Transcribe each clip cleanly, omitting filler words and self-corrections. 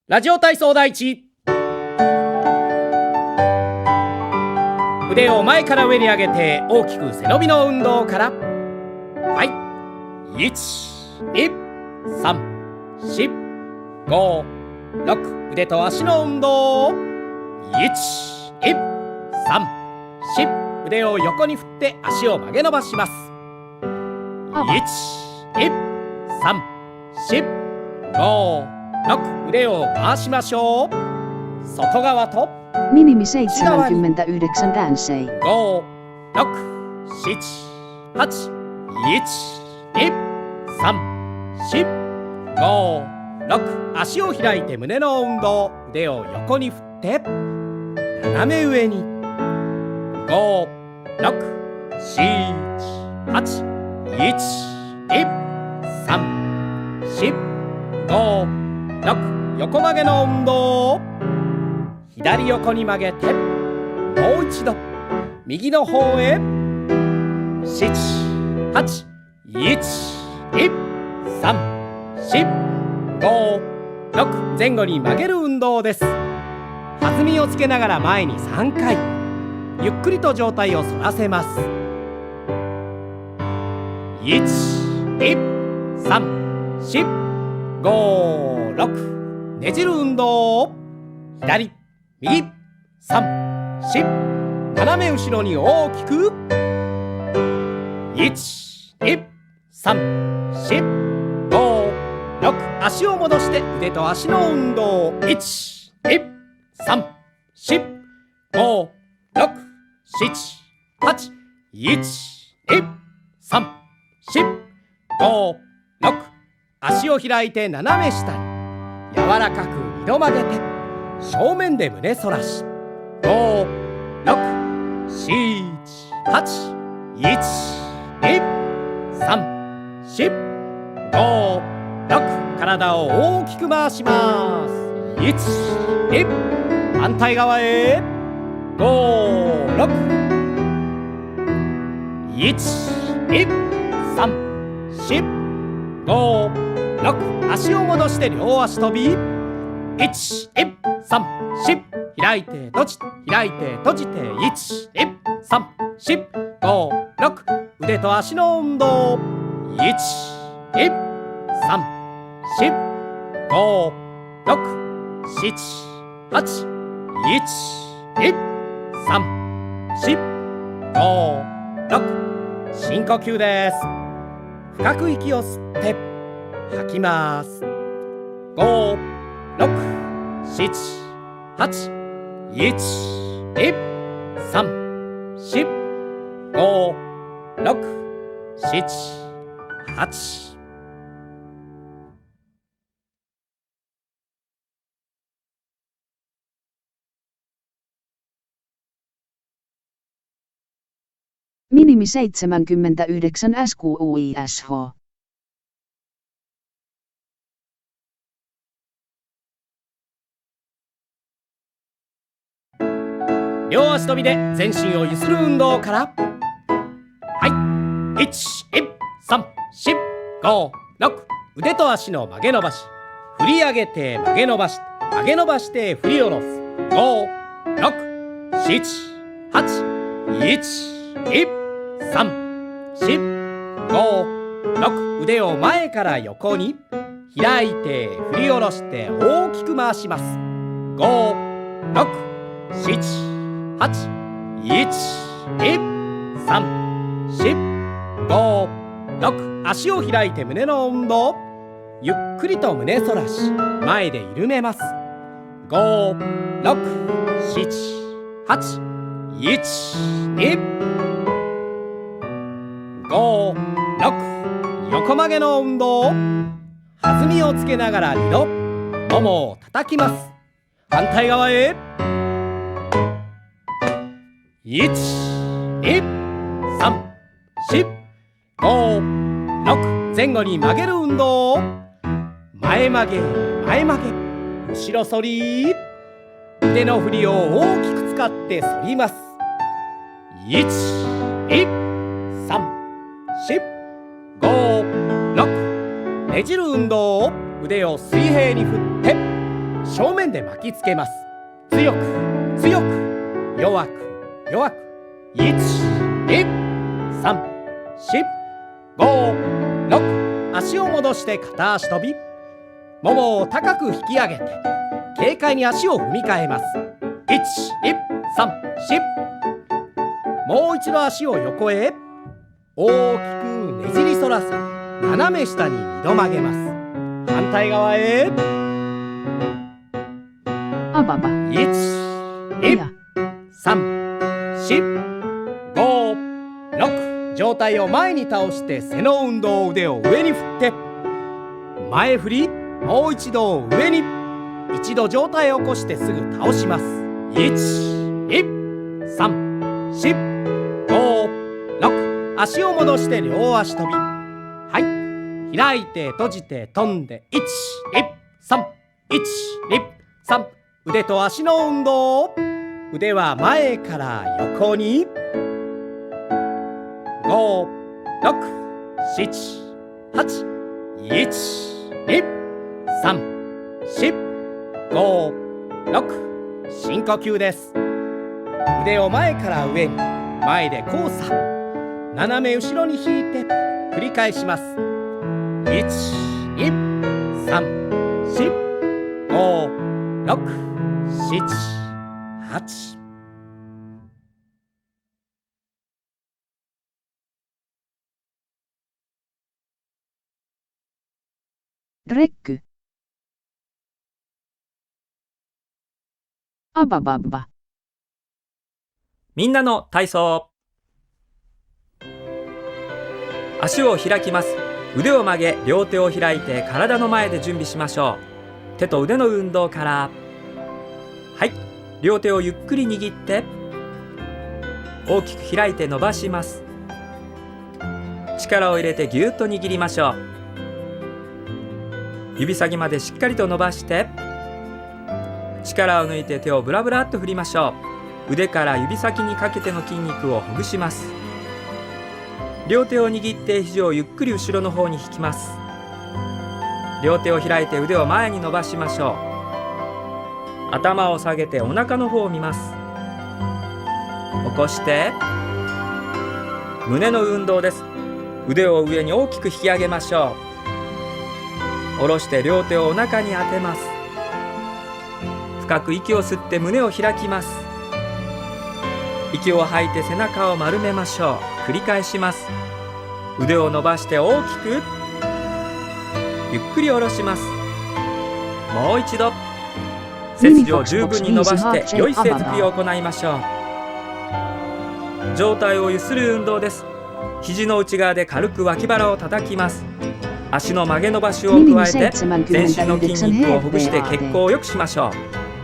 ラジオ体操第一。腕を前から上に上げて大きく背伸びの運動から。はい、1234566、腕と足の運動。12345、腕を横に振って足を曲げ伸ばします。12345、腕を回しましょう。外側とMinimi 79 dansei. 5、6、7、8、1、2、3、4、5、6、足を開いて胸の運動。腕を横に振って斜め上に。5、6、7、8、1、2、3、4、5、6、横曲げの運動。左横に曲げてもう一度右の方へ。7、8、1、2、3、4、5、6、前後に曲げる運動です。弾みをつけながら前に3回、ゆっくりと上体を反らせます。1、2、3、4、5、6、ねじる運動。左右3、4、斜め後ろに大きく。1、2、3、4、5、6、足を戻して腕と足の運動。1、2、3、4、5、6、7、8、1、2、3、4、5、6、足を開いて斜め下に柔らかく2度曲げて正面で胸反らし。5、6、7、8、1、2、3、4、5、6、体を大きく回します。1、2、反対側へ。5、6、1、2、3、4、5、6、足を戻して両足跳び。1、2、3、4、開いて閉じて開いて閉じて。1、2、3、4、5、6、腕と足の運動。1、2、3、4、5、6、7、8、1、2、3、4、5、6、深呼吸です。深く息を吸って吐きます。5、6、7、8、1、2、3、4、5、6、7、8。Minimi 79 SQUISH. 両足跳びで全身をゆする運動から。はい、1、2、3、4、5、6、腕と足の曲げ伸ばし。振り上げて曲げ伸ばして曲げ伸ばして振り下ろす。5、6、7、8、1、2、3、4、5、6、腕を前から横に開いて振り下ろして大きく回します。5、6、7、8、1、2、3、4、5、6、足を開いて胸の運動。ゆっくりと胸反らし前で緩めます。5、6、7、8、1、2、5、6、横曲げの運動。弾みをつけながら2度ももを叩きます。反対側へ。1、2、3、4、5、6、前後に曲げる運動。前曲げ前曲げ後ろ反り。腕の振りを大きく使って反ります。1、2、3、4、5、6、ねじる運動。腕を水平に振って正面で巻きつけます。強く強く、弱く弱く。1、2、3、4、5、6。足を戻して片足跳び。ももを高く引き上げて軽快に足を踏み替えます。1、2、3、4。もう一度足を横へ大きくねじり反らせ、斜め下に2度曲げます。反対側へ。あばば。1、2、3、4、5、6。上体を前に倒して背の運動。腕を上に振って前振り。もう一度上に。一度上体を起こしてすぐ倒します。1、2、3、4、5、6。足を戻して両足跳び。はい。開いて閉じて飛んで。1、2、3、1、2、3。腕と足の運動。腕は前から横に。5、6、7、8。1、2、3、4、5、6。深呼吸です。腕を前から上に、前で交差、斜め後ろに引いて繰り返します。1、2、3、4、5、6、7、8。レック。あばばば。みんなの体操。足を開きます。腕を曲げ、両手を開いて体の前で準備しましょう。手と腕の運動から。はい。両手をゆっくり握って大きく開いて伸ばします。力を入れてぎゅっと握りましょう。指先までしっかりと伸ばして力を抜いて手をブラブラっと振りましょう。腕から指先にかけての筋肉をほぐします。両手を握って肘をゆっくり後ろの方に引きます。両手を開いて腕を前に伸ばしましょう。頭を下げてお腹の方を見ます。起こして胸の運動です。腕を上に大きく引き上げましょう。下ろして両手をお腹に当てます。深く息を吸って胸を開きます。息を吐いて背中を丸めましょう。繰り返します。腕を伸ばして大きくゆっくり下ろします。もう一度背筋を十分に伸ばして良い背つきを行いましょう。上体をゆする運動です。肘の内側で軽く脇腹を叩きます。足の曲げ伸ばしを加えて全身の筋肉をほぐして血行を良くしましょ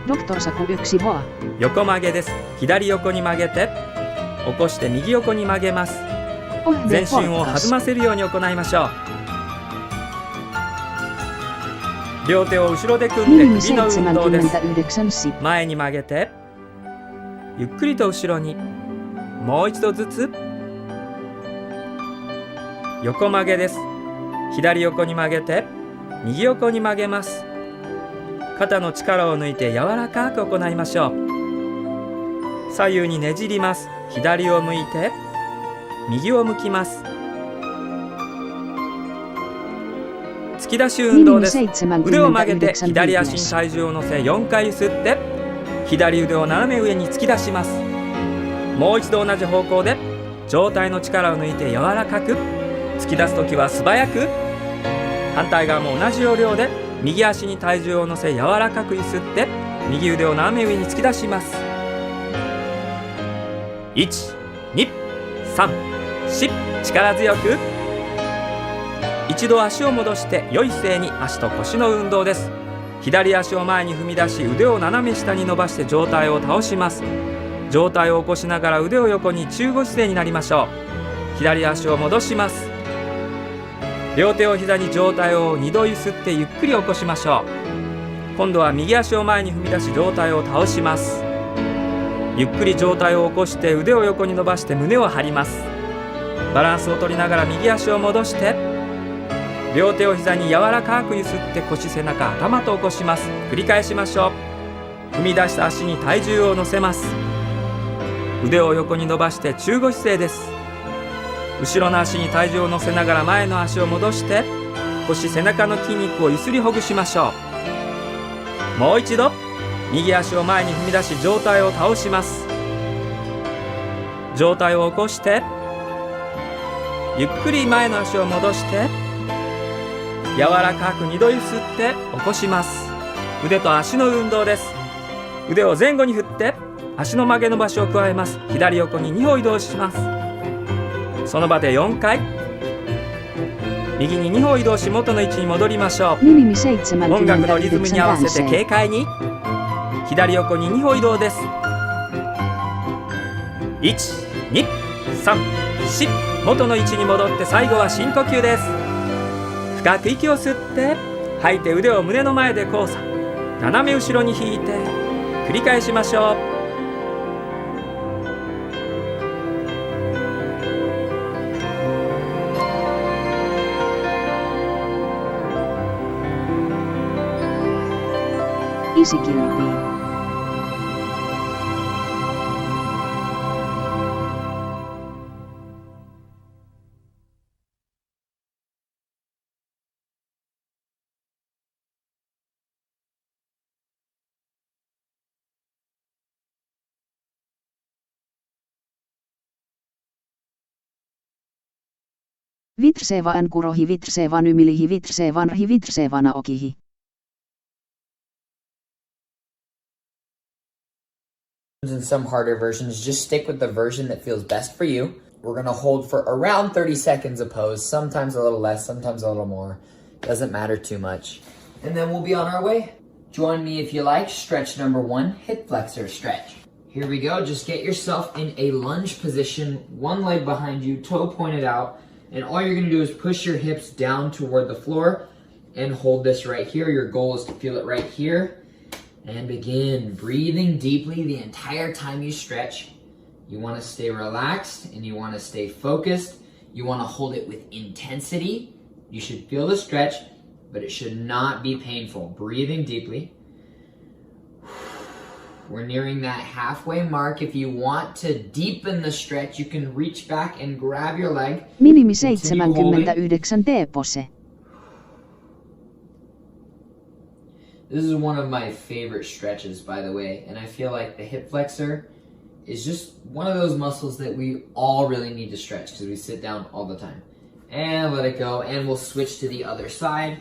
う。Doktor Saku 1 Hoa。横曲げです。左横に曲げて起こして右横に曲げます。全身を弾ませるように行いましょう。両手を後ろで組んで首の運動です。前に曲げてゆっくりと後ろに。もう一度ずつ。横曲げです。左横に曲げて右横に曲げます。肩の力を抜いて柔らかく行いましょう。左右にねじります。左を向いて右を向きます。突き出し運動です。腕を曲げて左足に体重を乗せ4回ゆすって左腕を斜め上に突き出します。もう一度同じ方向で上体の力を抜いて柔らかく。突き出すときは素早く。反対側も同じ要領で右足に体重を乗せ柔らかくゆすって右腕を斜め上に突き出します。1、2、3、4。力強く。一度足を戻して良い姿勢に。足と腰の運動です。左足を前に踏み出し腕を斜め下に伸ばして上体を倒します。上体を起こしながら腕を横に中腰姿勢になりましょう。左足を戻します。両手を膝に上体を2度ゆすってゆっくり起こしましょう。今度は右足を前に踏み出し上体を倒します。ゆっくり上体を起こして腕を横に伸ばして胸を張ります。バランスを取りながら右足を戻して両手を膝に柔らかくゆすって腰、背中、頭と起こします。繰り返しましょう。踏み出した足に体重を乗せます。腕を横に伸ばして中腰姿勢です。後ろの足に体重を乗せながら前の足を戻して腰、背中の筋肉をゆすりほぐしましょう。もう一度右足を前に踏み出し上体を倒します。上体を起こしてゆっくり前の足を戻して柔らかく2度ゆすって起こします。腕と足の運動です。腕を前後に振って足の曲げ伸ばしを加えます。左横に2歩移動します。その場で4回。右に2歩移動し元の位置に戻りましょう。Minimi 音楽のリズムに合わせて79軽快に左横に2歩移動です。1、2、3、4、元の位置に戻って最後は深呼吸です。深く息を吸って吐いて腕を胸の前で交差、斜め後ろに引いて繰り返しましょう。Isikilpi. Vitseva ankurohi vitseva nymilihi vitsevanrhi vitsevana okihi. In some harder versions, just stick with the version that feels best for you. We're going to hold for around 30 seconds a pose, sometimes a little less, sometimes a little more. Doesn't matter too much. And then we'll be on our way. Join me if you like. Stretch number 1, hip flexor stretch. Here we go. Just get yourself in a lunge position, one leg behind you, toe pointed out. And all you're going to do is push your hips down toward the floor and hold this right here. Your goal is to feel it right here. And begin breathing deeply the entire time you stretch. You want to stay relaxed and you want to stay focused. You want to hold it with intensity. You should feel the stretch, but it should not be painful. Breathing deeply. We're nearing that halfway mark. If you want to deepen the stretch, you can reach back and grab your leg. Minimi Continue holding. 79 T-pose. This is one of my favorite stretches, by the way, and I feel like the hip flexor is just one of those muscles that we all really need to stretch because we sit down all the time. And let it go, and we'll switch to the other side.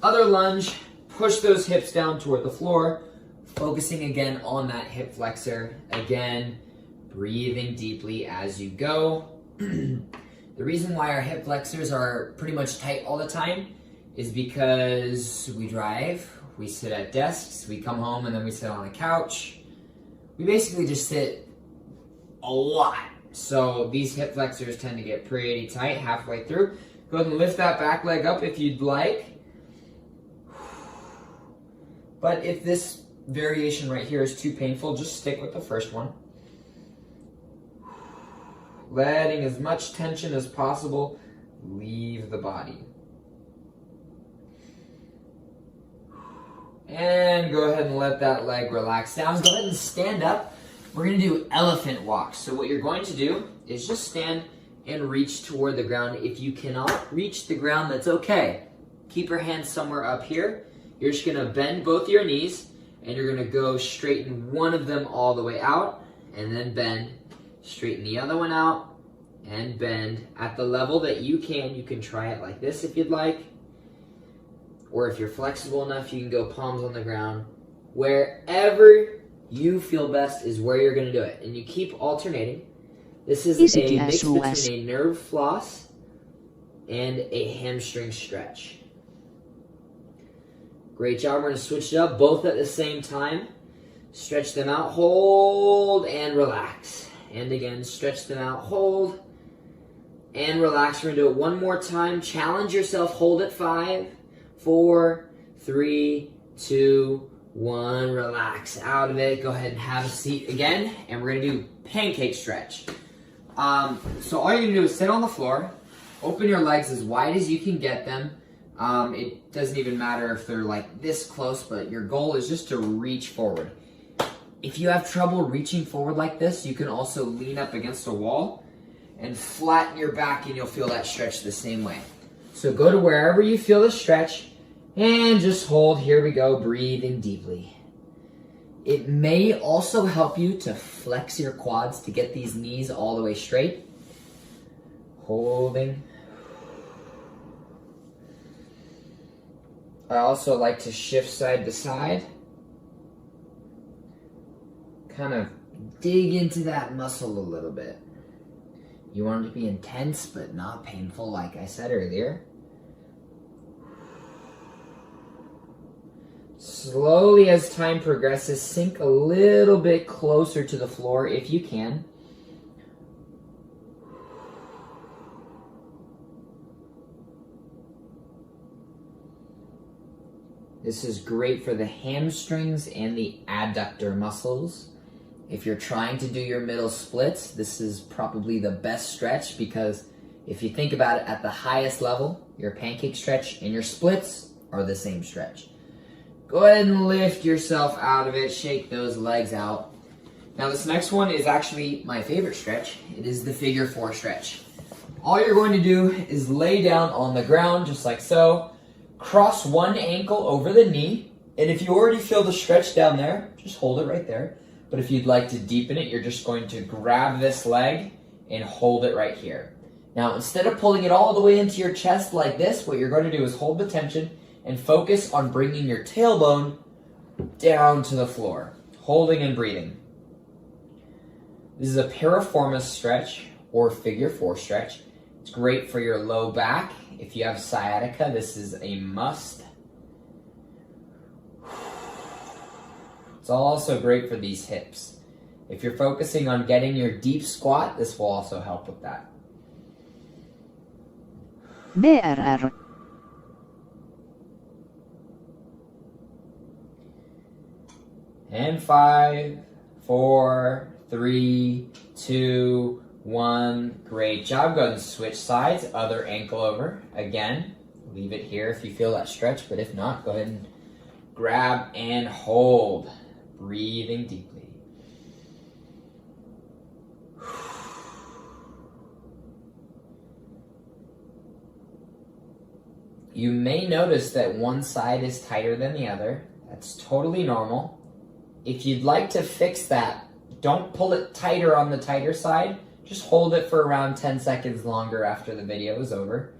Other lunge, push those hips down toward the floor, focusing again on that hip flexor. Again, breathing deeply as you go. The reason why our hip flexors are pretty much tight all the time is because we drive, we sit at desks, we come home and then we sit on a couch. We basically just sit a lot. So these hip flexors tend to get pretty tight halfway through. Go ahead and lift that back leg up if you'd like. But if this variation right here is too painful, just stick with the first one. Letting as much tension as possible leave the body. And go ahead and let that leg relax down. Go ahead and stand up. We're going to do elephant walks. So what you're going to do is just stand and reach toward the ground. If you cannot reach the ground, that's okay. Keep your hands somewhere up here. You're just going to bend both your knees and you're going to go straighten one of them all the way out and then bend. Straighten the other one out and bend at the level that you can. You can try it like this if you'd like. Or if you're flexible enough, you can go palms on the ground. Wherever you feel best is where you're going to do it. And you keep alternating. This is a mix between a nerve floss and a hamstring stretch. Great job. We're going to switch it up both at the same time. Stretch them out, hold, and relax. And again, stretch them out, hold, and relax. We're going to do it one more time. Challenge yourself. Hold at 5, 4, 3, 2, 1. Relax out of it. Go ahead and have a seat again. And we're going to do pancake stretch. So all you're going to do is sit on the floor. Open your legs as wide as you can get them. It doesn't even matter if they're like this close, but your goal is just to reach forward. If you have trouble reaching forward like this, you can also lean up against a wall and flatten your back, and you'll feel that stretch the same way. So go to wherever you feel the stretch and just hold. Here we go, breathing deeply. It may also help you to flex your quads to get these knees all the way straight. Holding. I also like to shift side to side. Kind of dig into that muscle a little bit. You want it to be intense but not painful, like I said earlier. Slowly, as time progresses, sink a little bit closer to the floor if you can. This is great for the hamstrings and the adductor muscles. If you're trying to do your middle splits, this is probably the best stretch, because if you think about it at the highest level, your pancake stretch and your splits are the same stretch. Go ahead and lift yourself out of it, shake those legs out. Now this next one is actually my favorite stretch. It is the figure 4 stretch. All you're going to do is lay down on the ground just like so, cross one ankle over the knee, and if you already feel the stretch down there, just hold it right there. But if you'd like to deepen it, you're just going to grab this leg and hold it right here. Now, instead of pulling it all the way into your chest like this, what you're going to do is hold the tension and focus on bringing your tailbone down to the floor, holding and breathing. This is a piriformis stretch or figure 4 stretch. It's great for your low back. If you have sciatica, this is a must. It's also great for these hips. If you're focusing on getting your deep squat, this will also help with that. BRR. And 5, 4, 3, 2, 1. Great job. Go ahead and switch sides. Other ankle over. Again, leave it here if you feel that stretch, but if not, go ahead and grab and hold. Breathing deeply. You may notice that one side is tighter than the other. That's totally normal. If you'd like to fix that, don't pull it tighter on the tighter side. Just hold it for around 10 seconds longer after the video is over.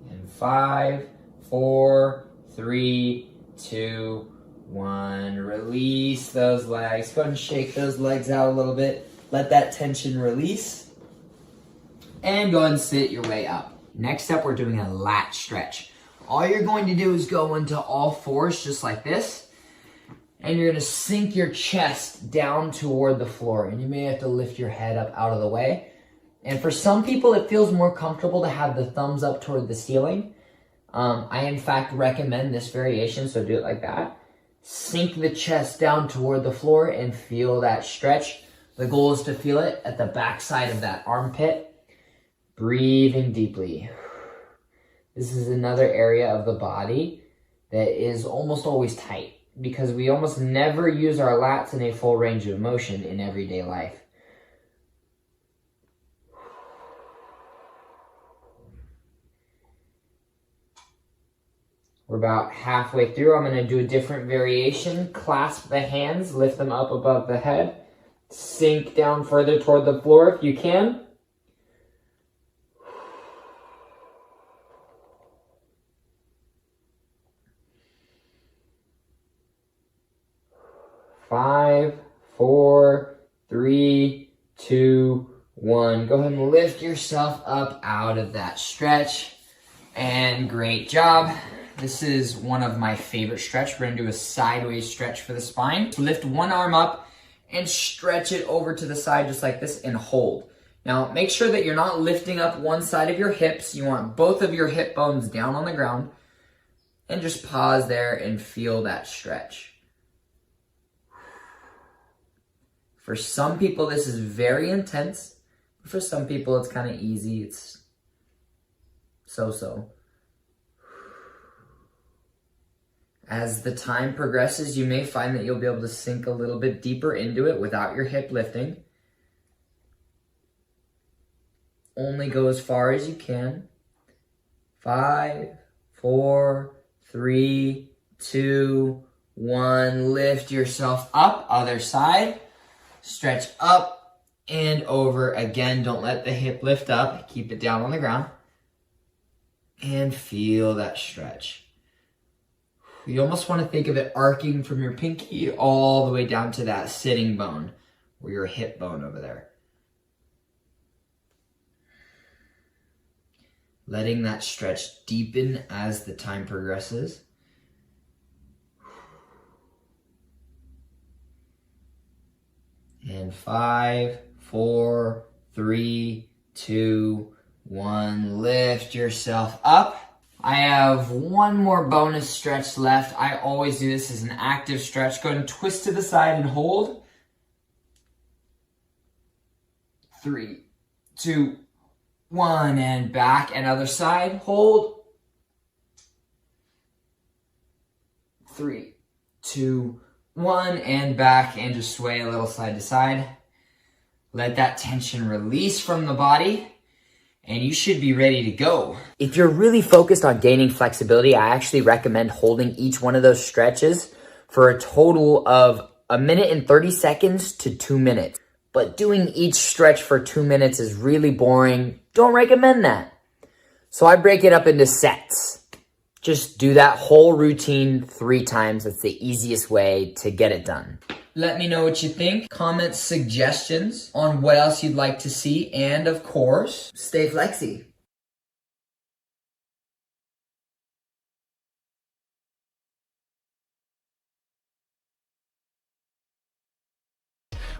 And 5, 4, 3, 2, 1. Release those legs. Go ahead and shake those legs out a little bit. Let that tension release. And go ahead and sit your way up. Next up, we're doing a lat stretch. All you're going to do is go into all fours just like this. And you're going to sink your chest down toward the floor. And you may have to lift your head up out of the way. And for some people, it feels more comfortable to have the thumbs up toward the ceiling. I, in fact, recommend this variation, so do it like that. Sink the chest down toward the floor and feel that stretch. The goal is to feel it at the back side of that armpit. Breathing deeply. This is another area of the body that is almost always tight because we almost never use our lats in a full range of motion in everyday life. We're about halfway through. I'm going to do a different variation. Clasp the hands, lift them up above the head. Sink down further toward the floor if you can. Five, 4, 3, 2, 1. Go ahead and lift yourself up out of that stretch. And great job. This is one of my favorite stretch. We're going to do a sideways stretch for the spine. So lift one arm up and stretch it over to the side just like this and hold. Now make sure that you're not lifting up one side of your hips. You want both of your hip bones down on the ground. And just pause there and feel that stretch. For some people, this is very intense. For some people, it's kind of easy. It's so-so. As the time progresses, you may find that you'll be able to sink a little bit deeper into it without your hip lifting. Only go as far as you can. 5, 4, 3, 2, 1. Lift yourself up. Other side. Stretch up and over. Again, don't let the hip lift up. Keep it down on the ground. And feel that stretch. You almost want to think of it arcing from your pinky all the way down to that sitting bone, or your hip bone over there. Letting that stretch deepen as the time progresses. And 5, 4, 3, 2, 1. Lift yourself up. I have one more bonus stretch left. I always do this as an active stretch. Go ahead and twist to the side and hold. 3, 2, 1, and back. And other side, hold. 3, 2, 1, and back, and just sway a little side to side. Let that tension release from the body. And you should be ready to go. If you're really focused on gaining flexibility, I actually recommend holding each one of those stretches for a total of 1 minute and 30 seconds to 2 minutes. But doing each stretch for 2 minutes is really boring. Don't recommend that. So I break it up into sets. Just do that whole routine 3 times. That's the easiest way to get it done. Let me know what you think. Comment suggestions on what else you'd like to see. And of course, stay flexy.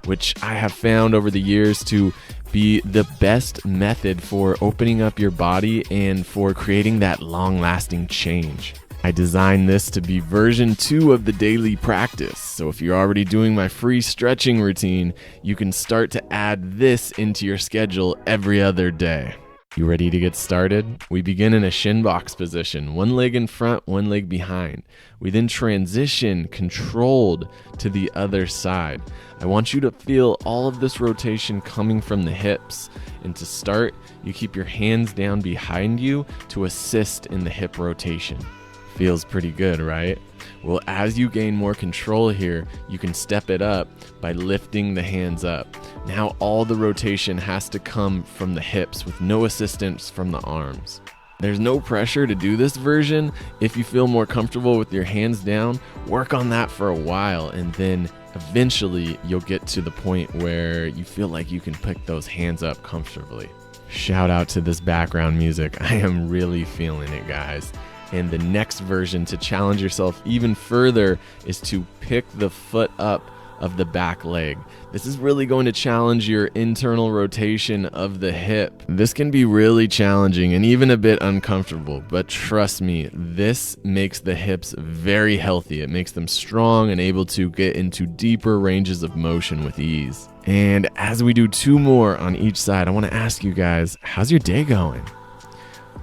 Which I have found over the years to be the best method for opening up your body and for creating that long-lasting change. I designed this to be version 2 of the daily practice. So if you're already doing my free stretching routine, you can start to add this into your schedule every other day. You ready to get started? We begin in a shin box position, one leg in front, one leg behind. We then transition controlled to the other side. I want you to feel all of this rotation coming from the hips. And to start, you keep your hands down behind you to assist in the hip rotation. Feels pretty good, right? Well, as you gain more control here, you can step it up by lifting the hands up. Now all the rotation has to come from the hips with no assistance from the arms. There's no pressure to do this version. If you feel more comfortable with your hands down, work on that for a while, and then eventually you'll get to the point where you feel like you can pick those hands up comfortably. Shout out to this background music. I am really feeling it, guys. And the next version to challenge yourself even further is to pick the foot up of the back leg. This is really going to challenge your internal rotation of the hip. This can be really challenging and even a bit uncomfortable, but trust me, this makes the hips very healthy. It makes them strong and able to get into deeper ranges of motion with ease. And as we do 2 more on each side, I want to ask you guys, how's your day going?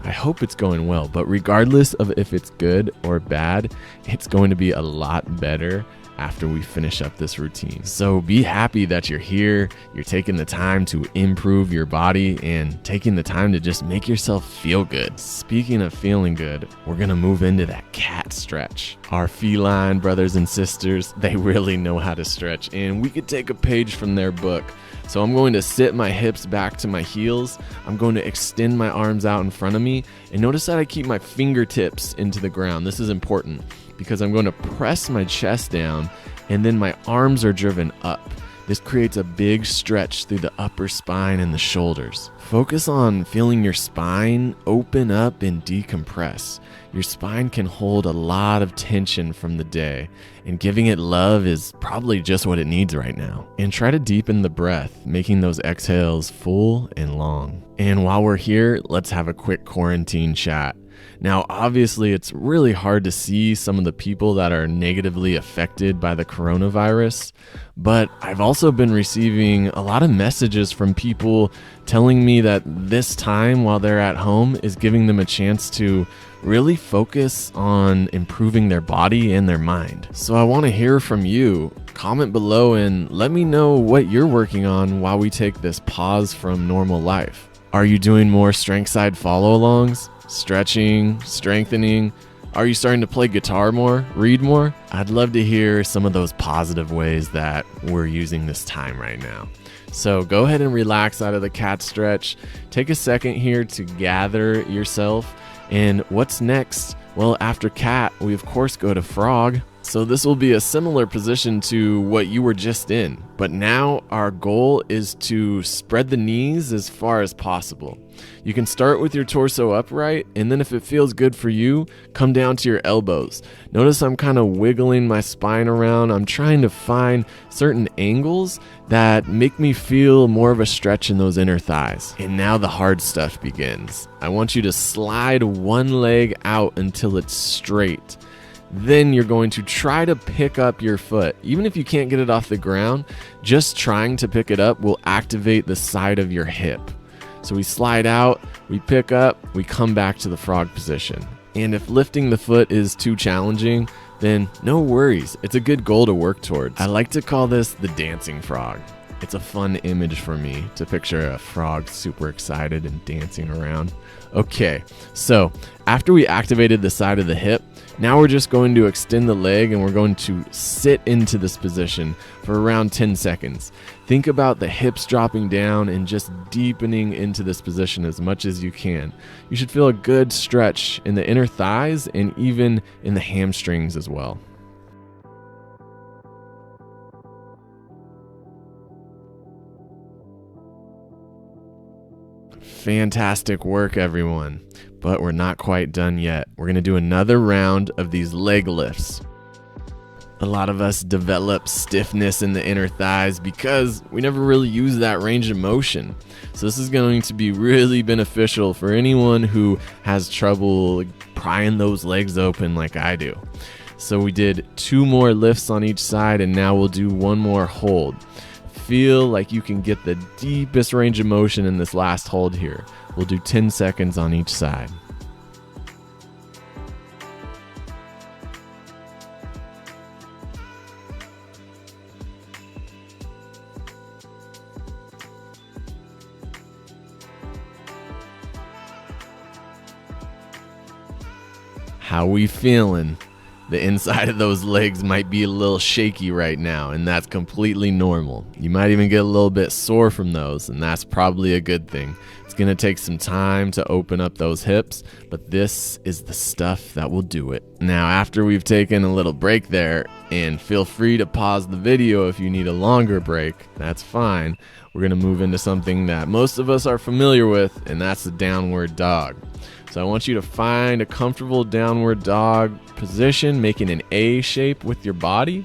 I hope it's going well, but regardless of if it's good or bad, it's going to be a lot better after we finish up this routine. So be happy that you're here, you're taking the time to improve your body and taking the time to just make yourself feel good. Speaking of feeling good, we're gonna move into that cat stretch. Our feline brothers and sisters, they really know how to stretch, and we could take a page from their book. So I'm going to sit my hips back to my heels. I'm going to extend my arms out in front of me. And notice that I keep my fingertips into the ground. This is important because I'm going to press my chest down and then my arms are driven up. This creates a big stretch through the upper spine and the shoulders. Focus on feeling your spine open up and decompress. Your spine can hold a lot of tension from the day, and giving it love is probably just what it needs right now. And try to deepen the breath, making those exhales full and long. And while we're here, let's have a quick quarantine chat. Now, obviously, it's really hard to see some of the people that are negatively affected by the coronavirus, but I've also been receiving a lot of messages from people telling me that this time while they're at home is giving them a chance to really focus on improving their body and their mind. So I want to hear from you. Comment below and let me know what you're working on while we take this pause from normal life. Are you doing more strength side follow-alongs? Stretching, strengthening? Are you starting to play guitar more, read more? I'd love to hear some of those positive ways that we're using this time right now. So go ahead and relax out of the cat stretch. Take a second here to gather yourself. And what's next? Well, after cat, we of course go to frog. So this will be a similar position to what you were just in. But now our goal is to spread the knees as far as possible. You can start with your torso upright, and then if it feels good for you, come down to your elbows. Notice I'm kind of wiggling my spine around. I'm trying to find certain angles that make me feel more of a stretch in those inner thighs. And now the hard stuff begins. I want you to slide one leg out until it's straight. Then you're going to try to pick up your foot. Even if you can't get it off the ground, just trying to pick it up will activate the side of your hip. So we slide out, we pick up, we come back to the frog position. And if lifting the foot is too challenging, then no worries. It's a good goal to work towards. I like to call this the dancing frog. It's a fun image for me to picture a frog super excited and dancing around. Okay, so after we activated the side of the hip, now we're just going to extend the leg and we're going to sit into this position for around 10 seconds. Think about the hips dropping down and just deepening into this position as much as you can. You should feel a good stretch in the inner thighs and even in the hamstrings as well. Fantastic work, everyone. But we're not quite done yet. We're going to do another round of these leg lifts. A lot of us develop stiffness in the inner thighs because we never really use that range of motion. So this is going to be really beneficial for anyone who has trouble prying those legs open like I do. So we did 2 more lifts on each side, and now we'll do 1 more hold. Feel like you can get the deepest range of motion in this last hold here. We'll do 10 seconds on each side. How we feeling? The inside of those legs might be a little shaky right now, and that's completely normal. You might even get a little bit sore from those, and that's probably a good thing. It's going to take some time to open up those hips, but this is the stuff that will do it. Now, after we've taken a little break there, and feel free to pause the video if you need a longer break, that's fine. We're going to move into something that most of us are familiar with, and that's the downward dog. So I want you to find a comfortable downward dog position, making an A shape with your body.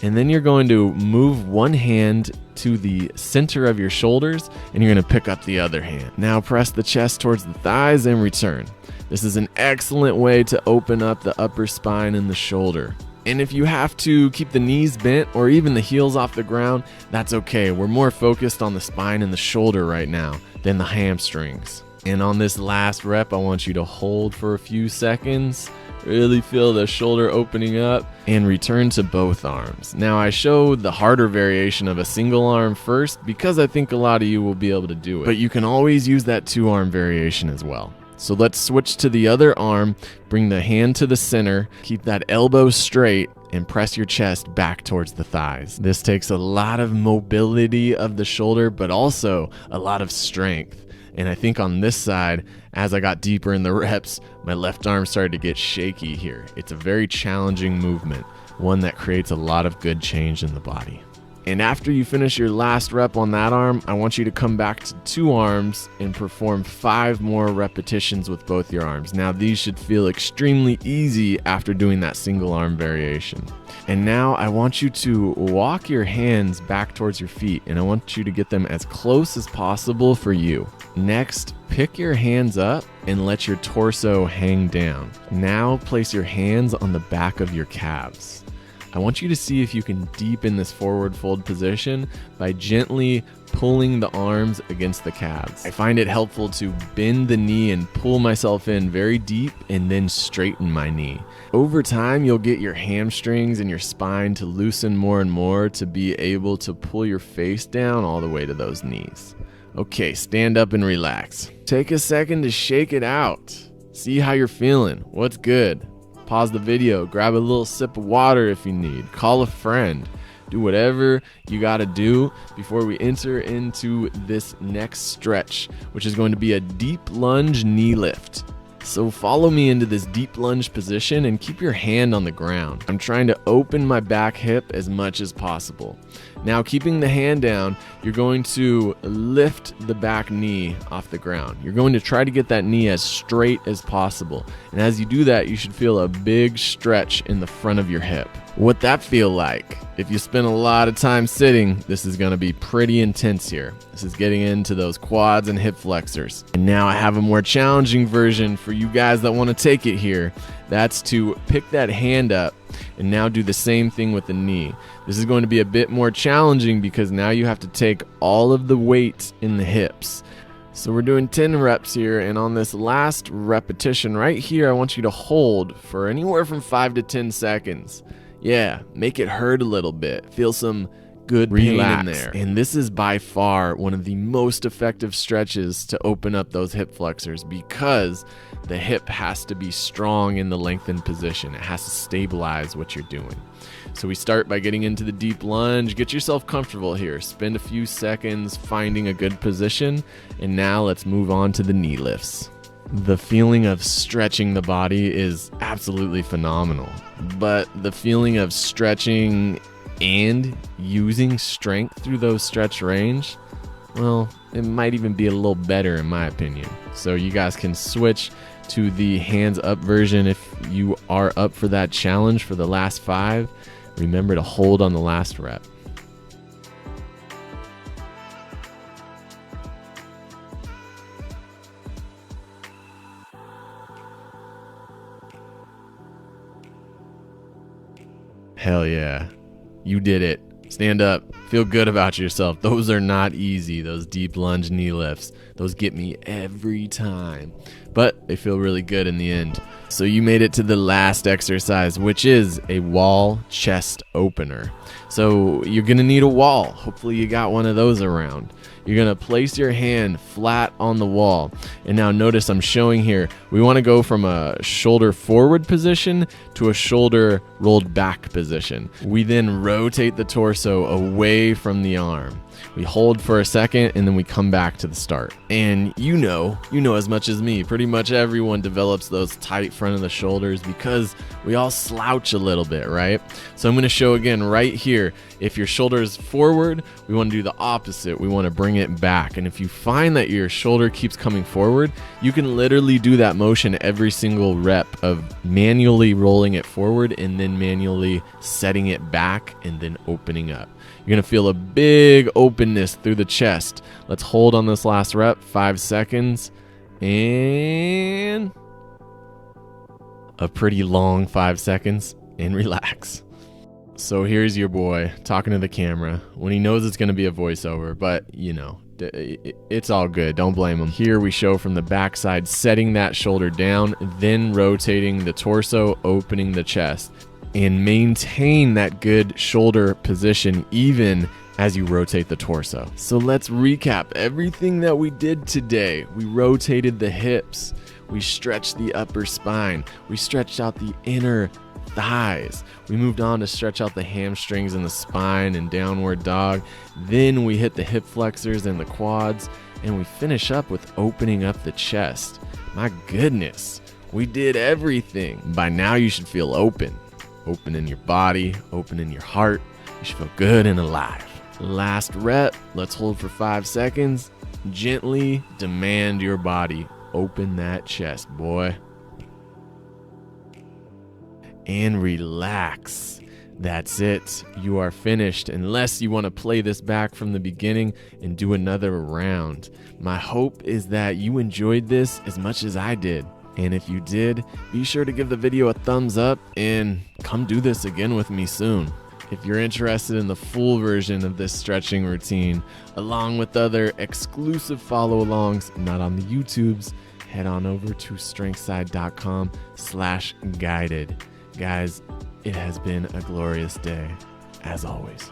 And then you're going to move one hand to the center of your shoulders, and you're going to pick up the other hand. Now press the chest towards the thighs and return. This is an excellent way to open up the upper spine and the shoulder. And if you have to keep the knees bent or even the heels off the ground, that's okay. We're more focused on the spine and the shoulder right now than the hamstrings. And on this last rep, I want you to hold for a few seconds, really feel the shoulder opening up, and return to both arms. Now, I showed the harder variation of a single arm first because I think a lot of you will be able to do it. But you can always use that 2-arm variation as well. So let's switch to the other arm, bring the hand to the center, keep that elbow straight, and press your chest back towards the thighs. This takes a lot of mobility of the shoulder, but also a lot of strength. And I think on this side, as I got deeper in the reps, my left arm started to get shaky here. It's a very challenging movement, one that creates a lot of good change in the body. And after you finish your last rep on that arm, I want you to come back to 2 arms and perform 5 more repetitions with both your arms. Now these should feel extremely easy after doing that single arm variation. And now I want you to walk your hands back towards your feet, and I want you to get them as close as possible for you. Next, pick your hands up and let your torso hang down. Now place your hands on the back of your calves. I want you to see if you can deepen this forward fold position by gently pulling the arms against the calves. I find it helpful to bend the knee and pull myself in very deep and then straighten my knee. Over time, you'll get your hamstrings and your spine to loosen more and more to be able to pull your face down all the way to those knees. Okay, stand up and relax. Take a second to shake it out. See how you're feeling. What's good? Pause the video, grab a little sip of water if you need, call a friend, do whatever you gotta do before we enter into this next stretch, which is going to be a deep lunge knee lift. So follow me into this deep lunge position and keep your hand on the ground. I'm trying to open my back hip as much as possible. Now, keeping the hand down, you're going to lift the back knee off the ground. You're going to try to get that knee as straight as possible. And as you do that, you should feel a big stretch in the front of your hip. What that feel like? If you spend a lot of time sitting, this is going to be pretty intense here. This is getting into those quads and hip flexors. And now I have a more challenging version for you guys that want to take it here. That's to pick that hand up and now do the same thing with the knee. This is going to be a bit more challenging because now you have to take all of the weight in the hips. So we're doing 10 reps here, and on this last repetition right here, I want you to hold for anywhere from 5 to 10 seconds. Yeah, make it hurt a little bit. Feel some good pain in there. And this is by far one of the most effective stretches to open up those hip flexors because the hip has to be strong in the lengthened position. It has to stabilize what you're doing. So we start by getting into the deep lunge. Get yourself comfortable here. Spend a few seconds finding a good position. And now let's move on to the knee lifts. The feeling of stretching the body is absolutely phenomenal. But the feeling of stretching and using strength through those stretch range, well, it might even be a little better in my opinion. So you guys can switch to the hands up version if you are up for that challenge for the last 5. Remember to hold on the last rep. Hell yeah. You did it. Stand up. Feel good about yourself. Those are not easy, those deep lunge knee lifts. Those get me every time. But they feel really good in the end. So you made it to the last exercise, which is a wall chest opener. So you're going to need a wall. Hopefully you got one of those around. You're going to place your hand flat on the wall. And now notice I'm showing here, we want to go from a shoulder forward position to a shoulder rolled back position. We then rotate the torso away from the arm. We hold for a second and then we come back to the start. And you know as much as me, pretty much everyone develops those tight front of the shoulders because we all slouch a little bit, right? So I'm going to show again right here. If your shoulder is forward, we want to do the opposite. We want to bring it back. And if you find that your shoulder keeps coming forward, you can literally do that motion every single rep of manually rolling it forward and then manually setting it back and then opening up. You're going to feel a big openness through the chest. Let's hold on this last rep, 5 seconds, and a pretty long 5 seconds, and relax. So here's your boy talking to the camera when he knows it's going to be a voiceover, but it's all good. Don't blame him. Here we show from the backside, setting that shoulder down, then rotating the torso, opening the chest. And maintain that good shoulder position even as you rotate the torso. So let's recap everything that we did today. We rotated the hips. We stretched the upper spine. We stretched out the inner thighs. We moved on to stretch out the hamstrings and the spine and downward dog. Then we hit the hip flexors and the quads. And we finish up with opening up the chest. My goodness, we did everything. By now you should feel open. Open in your body, open in your heart. You should feel good and alive. Last rep, let's hold for 5 seconds. Gently demand your body. Open that chest, boy. And relax. That's it. You are finished, unless you want to play this back from the beginning and do another round. My hope is that you enjoyed this as much as I did. And if you did, be sure to give the video a thumbs up and come do this again with me soon. If you're interested in the full version of this stretching routine, along with other exclusive follow-alongs not on the YouTubes, head on over to strengthside.com/guided. Guys, it has been a glorious day, as always.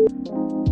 you